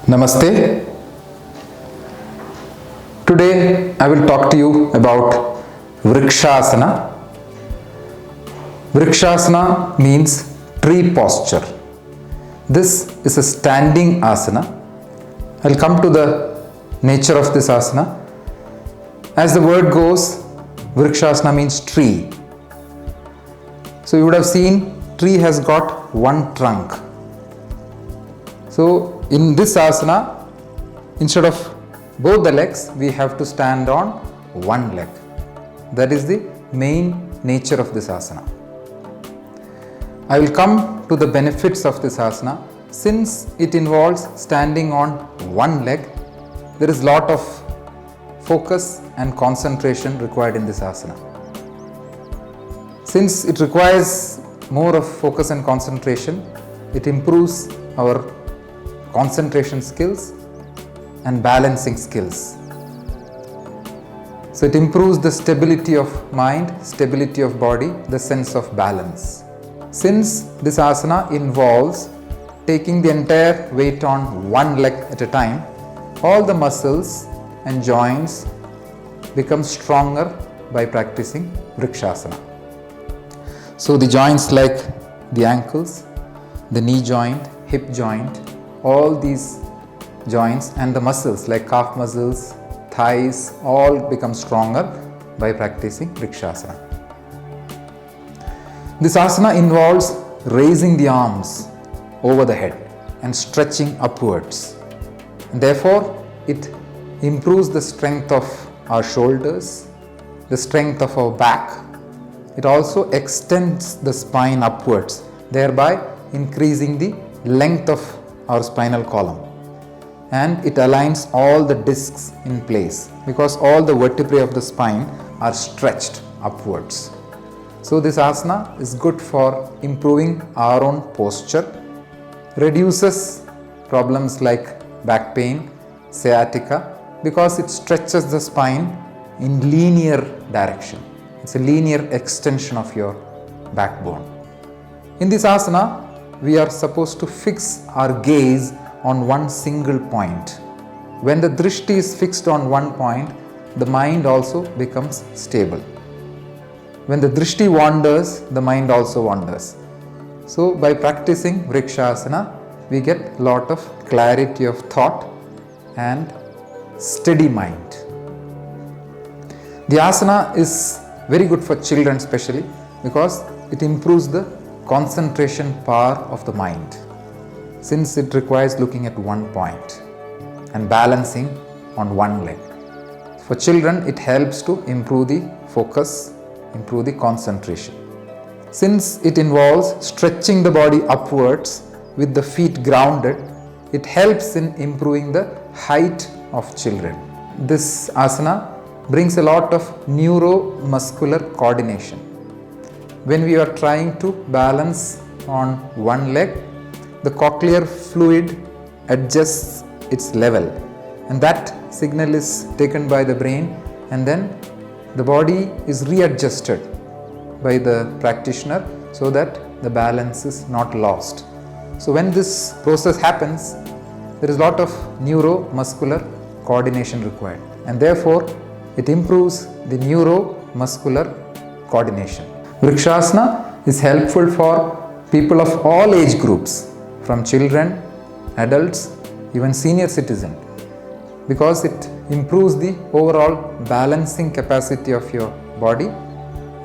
Namaste. Today I will talk to you about Vrikshasana. Vrikshasana means tree posture. This is a standing asana. I'll come to the nature of this asana. As the word goes, Vrikshasana means tree. So you would have seen tree has got one trunk. So in this asana, instead of both the legs, we have to stand on one leg. That is the main nature of this asana. I will come to the benefits of this asana. Since it involves standing on one leg, there is a lot of focus and concentration required in this asana. Since it requires more of focus and concentration, it improves our concentration skills and balancing skills. So it improves the stability of mind, stability of body, the sense of balance. Since this asana involves taking the entire weight on one leg at a time, all the muscles and joints become stronger by practicing Vrikshasana. So the joints like the ankles, the knee joint, hip joint, all these joints and the muscles like calf muscles, thighs, all become stronger by practicing Vrikshasana. This asana involves raising the arms over the head and stretching upwards. And therefore, it improves the strength of our shoulders, the strength of our back. It also extends the spine upwards, thereby increasing the length of our spinal column, and it aligns all the discs in place because all the vertebrae of the spine are stretched upwards. So this asana is good for improving our own posture, reduces problems like back pain, sciatica, because it stretches the spine in linear direction. It's a linear extension of your backbone. In this asana, we are supposed to fix our gaze on one single point. When the drishti is fixed on one point, the mind also becomes stable. When the drishti wanders, the mind also wanders. So by practicing Vrikshasana, we get a lot of clarity of thought and steady mind. The asana is very good for children especially because it improves the concentration power of the mind, since it requires looking at one point and balancing on one leg. For children, it helps to improve the focus, improve the concentration. Since it involves stretching the body upwards with the feet grounded, it helps in improving the height of children. This asana brings a lot of neuromuscular coordination. When we are trying to balance on one leg, the cochlear fluid adjusts its level, and that signal is taken by the brain, and then the body is readjusted by the practitioner so that the balance is not lost. So when this process happens, there is a lot of neuromuscular coordination required, and therefore it improves the neuromuscular coordination. Vrikshasana is helpful for people of all age groups, from children, adults, even senior citizens, because it improves the overall balancing capacity of your body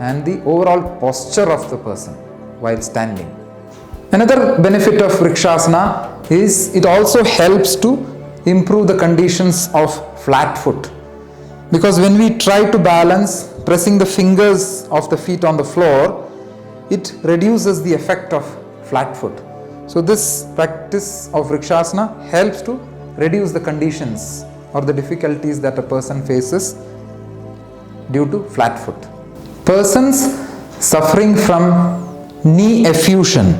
and the overall posture of the person while standing. Another benefit of Vrikshasana is it also helps to improve the conditions of flat foot, because when we try to balance pressing the fingers of the feet on the floor, it reduces the effect of flat foot. So this practice of Vrikshasana helps to reduce the conditions or the difficulties that a person faces due to flat foot. Persons suffering from knee effusion,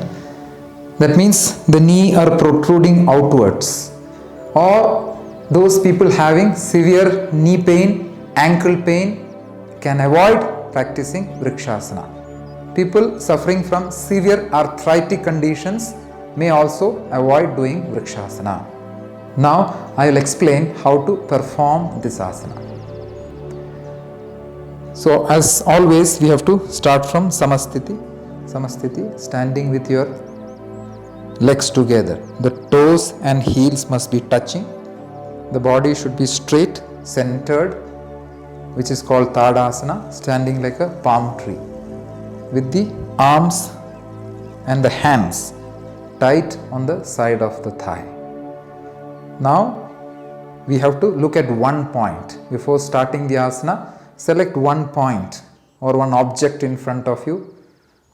that means the knee are protruding outwards, or those people having severe knee pain, ankle pain, can avoid practicing Vrikshasana. People suffering from severe arthritic conditions may also avoid doing Vrikshasana. Now I will explain how to perform this asana. So as always, we have to start from Samasthiti. Samasthiti, standing with your legs together. The toes and heels must be touching. The body should be straight, centered, which is called Tadasana, standing like a palm tree, with the arms and the hands tight on the side of the thigh. Now we have to look at one point. Before starting the asana, select one point or one object in front of you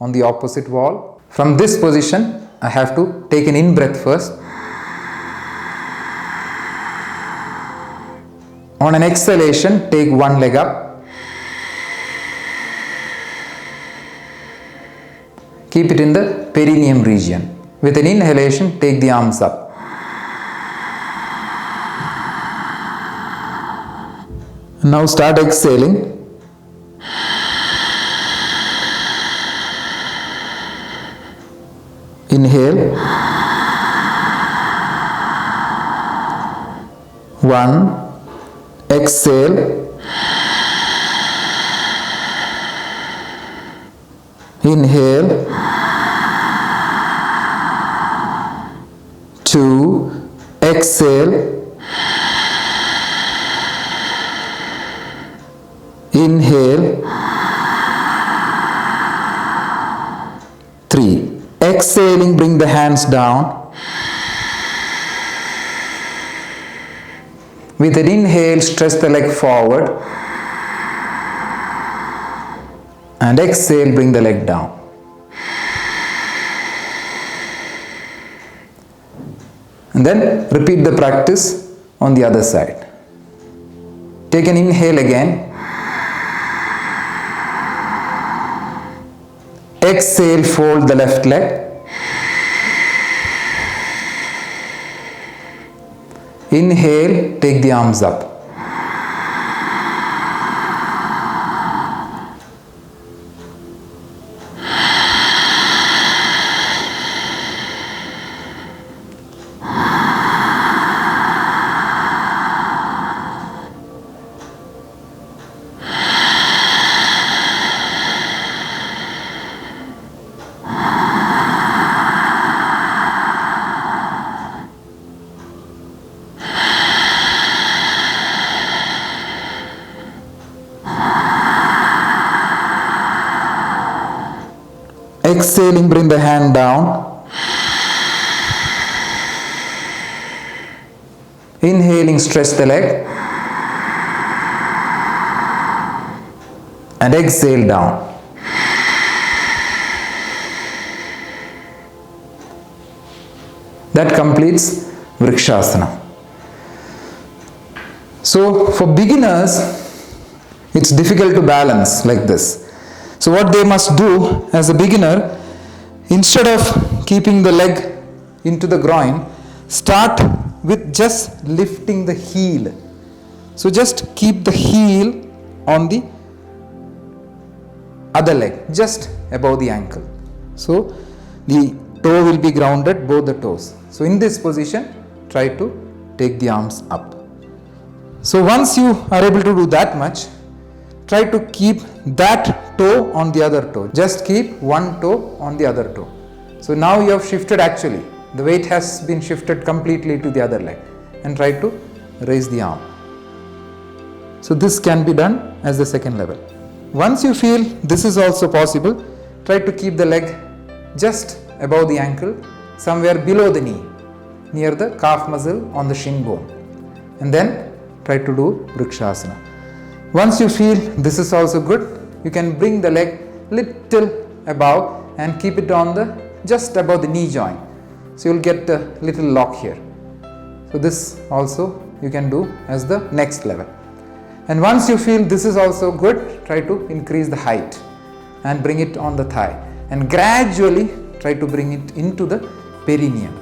on the opposite wall. From this position, I have to take an in-breath first. On an exhalation, take one leg up. Keep it in the perineum region. With an inhalation, take the arms up. Now start exhaling. Inhale. 1. Exhale. Inhale. 2. Exhale. Inhale. 3. Exhaling, bring the hands down. With an inhale, stretch the leg forward. And exhale, bring the leg down. And then repeat the practice on the other side. Take an inhale again. Exhale, fold the left leg. Inhale, take the arms up. Exhaling, bring the hand down. Inhaling, stretch the leg. And exhale down. That completes Vrikshasana. So for beginners, it's difficult to balance like this. So what they must do as a beginner, instead of keeping the leg into the groin, start with just lifting the heel. So just keep the heel on the other leg, just above the ankle. So the toe will be grounded, both the toes. So in this position, try to take the arms up. So once you are able to do that much, try to keep that toe on the other toe. Just keep one toe on the other toe. So now you have shifted actually. The weight has been shifted completely to the other leg. And try to raise the arm. So this can be done as the second level. Once you feel this is also possible, try to keep the leg just above the ankle, somewhere below the knee, near the calf muscle on the shin bone. And then try to do Vrikshasana. Once you feel this is also good, you can bring the leg little above and keep it on the just above the knee joint. So you will get a little lock here. So this also you can do as the next level. And once you feel this is also good, try to increase the height and bring it on the thigh. And gradually try to bring it into the perineum,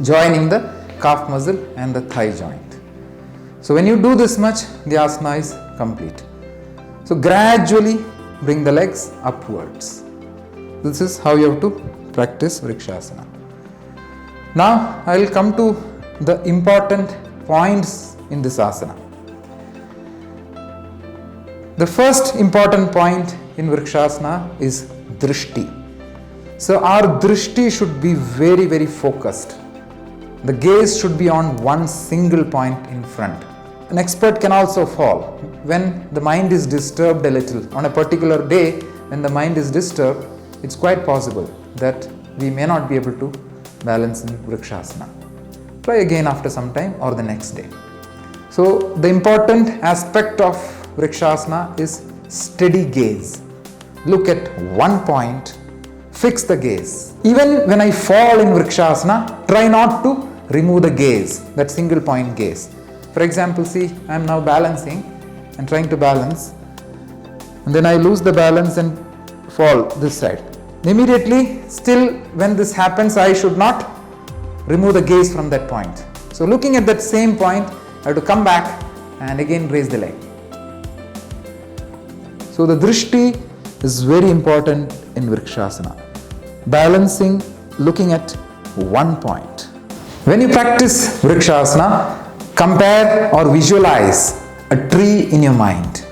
joining the calf muscle and the thigh joint. So when you do this much, the asana is complete. So gradually bring the legs upwards. This is how you have to practice Vrikshasana. Now I will come to the important points in this asana. The first important point in Vrikshasana is drishti. So our drishti should be very, very focused. The gaze should be on one single point in front. An expert can also fall. When the mind is disturbed a little, on a particular day when the mind is disturbed, it's quite possible that we may not be able to balance in Vrikshasana. Try again after some time or the next day. So the important aspect of Vrikshasana is steady gaze. Look at one point, fix the gaze. Even when I fall in Vrikshasana, try not to remove the gaze, that single point gaze. For example, see, I am now balancing and trying to balance, and then I lose the balance and fall this side. Immediately, still when this happens, I should not remove the gaze from that point. So looking at that same point, I have to come back and again raise the leg. So the drishti is very important in Vrikshasana. Balancing, looking at one point. When you practice Vrikshasana, compare or visualize a tree in your mind.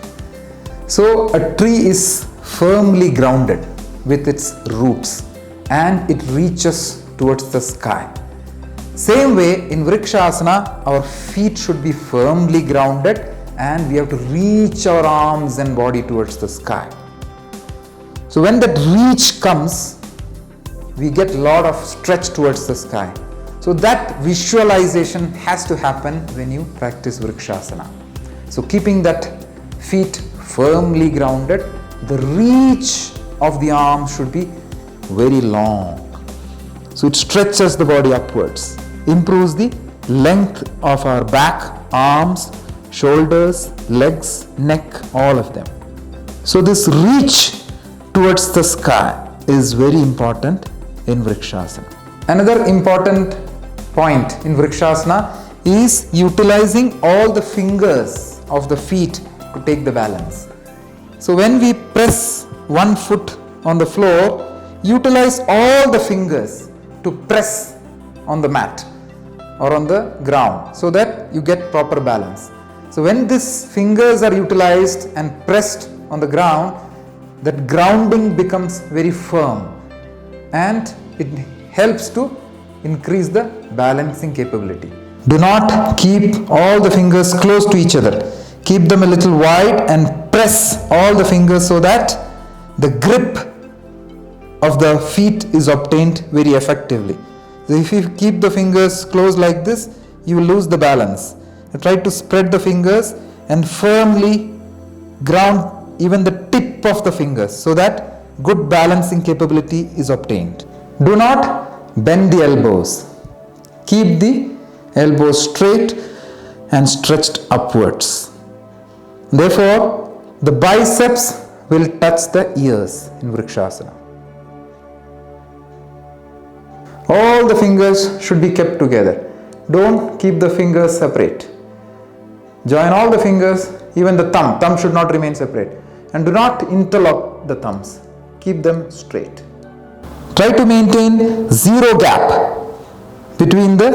So a tree is firmly grounded with its roots and it reaches towards the sky. Same way in Vrikshasana, our feet should be firmly grounded and we have to reach our arms and body towards the sky. So when that reach comes, we get a lot of stretch towards the sky. So that visualization has to happen when you practice Vrikshasana. So keeping that feet firmly grounded, the reach of the arm should be very long. So it stretches the body upwards, improves the length of our back, arms, shoulders, legs, neck, all of them. So this reach towards the sky is very important in Vrikshasana. Another important point in Vrikshasana is utilizing all the fingers of the feet to take the balance. So when we press one foot on the floor, utilize all the fingers to press on the mat or on the ground so that you get proper balance. So when these fingers are utilized and pressed on the ground, that grounding becomes very firm and it helps to increase the balancing capability. Do not keep all the fingers close to each other. Keep them a little wide and press all the fingers so that the grip of the feet is obtained very effectively. So if you keep the fingers closed like this, you will lose the balance. Try to spread the fingers and firmly ground even the tip of the fingers so that good balancing capability is obtained. Do not bend the elbows. Keep the elbows straight and stretched upwards. Therefore, the biceps will touch the ears in Vrikshasana. All the fingers should be kept together. Don't keep the fingers separate. Join all the fingers, even the thumb. Thumb should not remain separate. And do not interlock the thumbs. Keep them straight. Try to maintain zero gap between the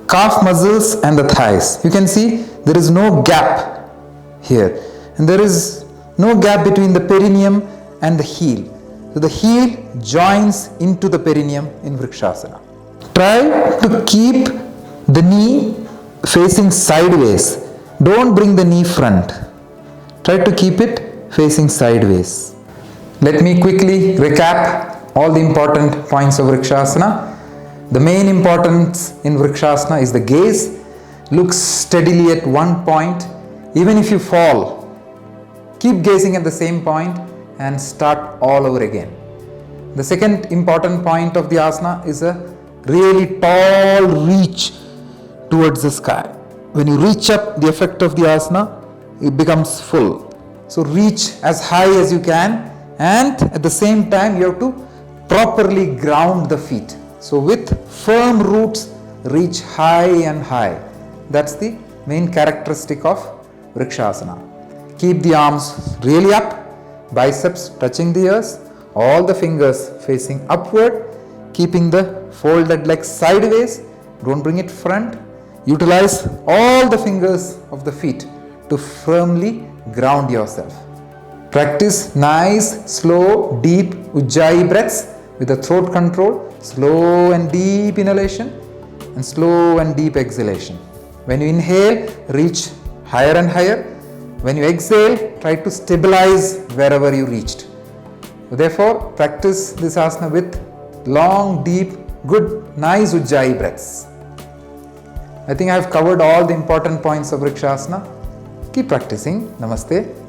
calf muscles and the thighs. You can see there is no gap here. And there is no gap between the perineum and the heel. So the heel joins into the perineum in Vrikshasana. Try to keep the knee facing sideways. Don't bring the knee front. Try to keep it facing sideways. Let me quickly recap all the important points of Vrikshasana. The main importance in Vrikshasana is the gaze. Look steadily at one point. Even if you fall, keep gazing at the same point and start all over again. The second important point of the asana is a really tall reach towards the sky. When you reach up, the effect of the asana, it becomes full. So reach as high as you can, and at the same time you have to properly ground the feet. So with firm roots, reach high and high. That's the main characteristic of Vrikshasana. Keep the arms really up, biceps touching the ears, all the fingers facing upward, keeping the folded legs sideways. Don't bring it front. Utilize all the fingers of the feet to firmly ground yourself. Practice nice, slow, deep Ujjayi breaths with the throat control, slow and deep inhalation and slow and deep exhalation. When you inhale, reach higher and higher. When you exhale, try to stabilize wherever you reached. Therefore, practice this asana with long, deep, good, nice Ujjayi breaths. I think I have covered all the important points of Vrikshasana. Keep practicing. Namaste.